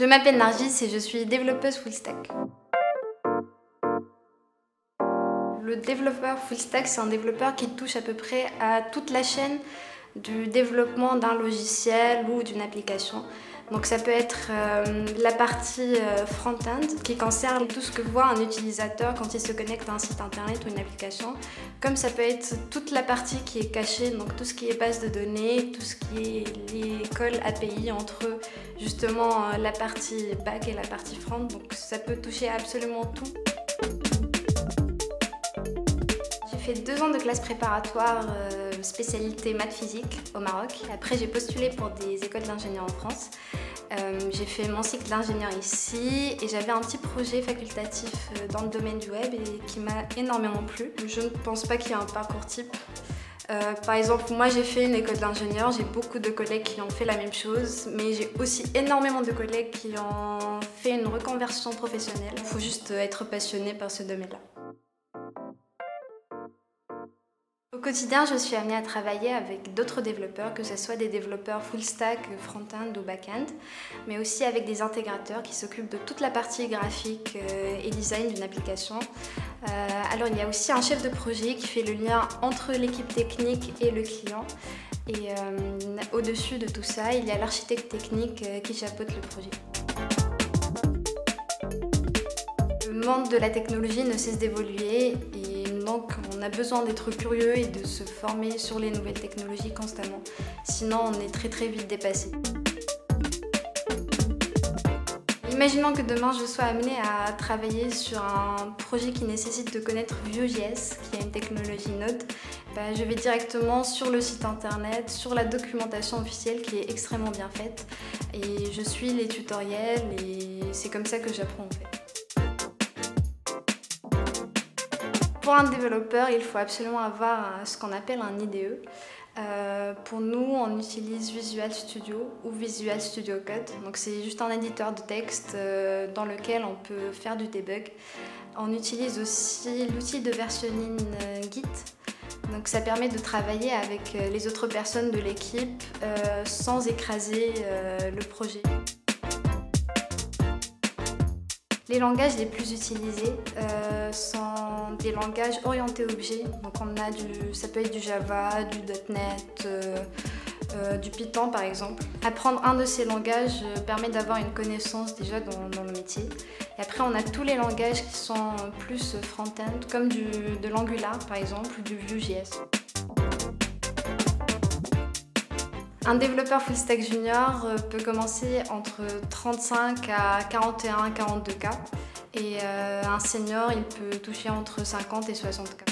Je m'appelle Nargis et je suis développeuse full stack. Le développeur full stack, c'est un développeur qui touche à peu près à toute la chaîne du développement d'un logiciel ou d'une application. Donc ça peut être la partie front-end qui concerne tout ce que voit un utilisateur quand il se connecte à un site internet ou une application. Comme ça peut être toute la partie qui est cachée, donc tout ce qui est base de données, tout ce qui est les calls API entre justement la partie back et la partie front. Donc ça peut toucher à absolument tout. J'ai fait 2 ans de classe préparatoire spécialité maths physique au Maroc. Après j'ai postulé pour des écoles d'ingénieurs en France. J'ai fait mon cycle d'ingénieur ici et j'avais un petit projet facultatif dans le domaine du web et qui m'a énormément plu. Je ne pense pas qu'il y ait un parcours type. Par exemple, moi j'ai fait une école d'ingénieur, j'ai beaucoup de collègues qui ont fait la même chose, mais j'ai aussi énormément de collègues qui ont fait une reconversion professionnelle. Il faut juste être passionné par ce domaine-là. Au quotidien, je suis amenée à travailler avec d'autres développeurs, que ce soit des développeurs full stack, front-end ou back-end, mais aussi avec des intégrateurs qui s'occupent de toute la partie graphique et design d'une application. Alors il y a aussi un chef de projet qui fait le lien entre l'équipe technique et le client. Et au-dessus de tout ça, il y a l'architecte technique qui chapeaute le projet. Le monde de la technologie ne cesse d'évoluer et donc on a besoin d'être curieux et de se former sur les nouvelles technologies constamment. Sinon on est très vite dépassé. Imaginons que demain je sois amenée à travailler sur un projet qui nécessite de connaître Vue.js, qui est une technologie Node. Je vais directement sur le site internet, sur la documentation officielle qui est extrêmement bien faite. Et je suis les tutoriels et c'est comme ça que j'apprends en fait. Pour un développeur, il faut absolument avoir ce qu'on appelle un IDE. Pour nous, on utilise Visual Studio ou Visual Studio Code. Donc c'est juste un éditeur de texte dans lequel on peut faire du debug. On utilise aussi l'outil de versionning Git. Donc ça permet de travailler avec les autres personnes de l'équipe sans écraser le projet. Les langages les plus utilisés sont des langages orientés objets. Donc ça peut être du Java, du .NET, du Python par exemple. Apprendre un de ces langages permet d'avoir une connaissance déjà dans le métier. Et après on a tous les langages qui sont plus front-end, comme de l'Angular par exemple, ou du Vue.js. Un développeur full stack junior peut commencer entre 35 à 41-42 K et un senior il peut toucher entre 50 et 60 K.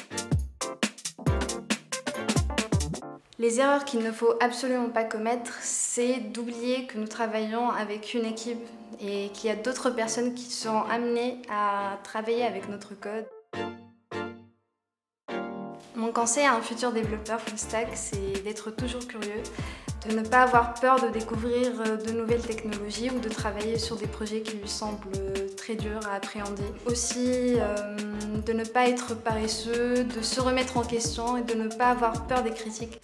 Les erreurs qu'il ne faut absolument pas commettre, c'est d'oublier que nous travaillons avec une équipe et qu'il y a d'autres personnes qui seront amenées à travailler avec notre code. Mon conseil à un futur développeur full stack, c'est d'être toujours curieux, de ne pas avoir peur de découvrir de nouvelles technologies ou de travailler sur des projets qui lui semblent très durs à appréhender. Aussi, de ne pas être paresseux, de se remettre en question et de ne pas avoir peur des critiques.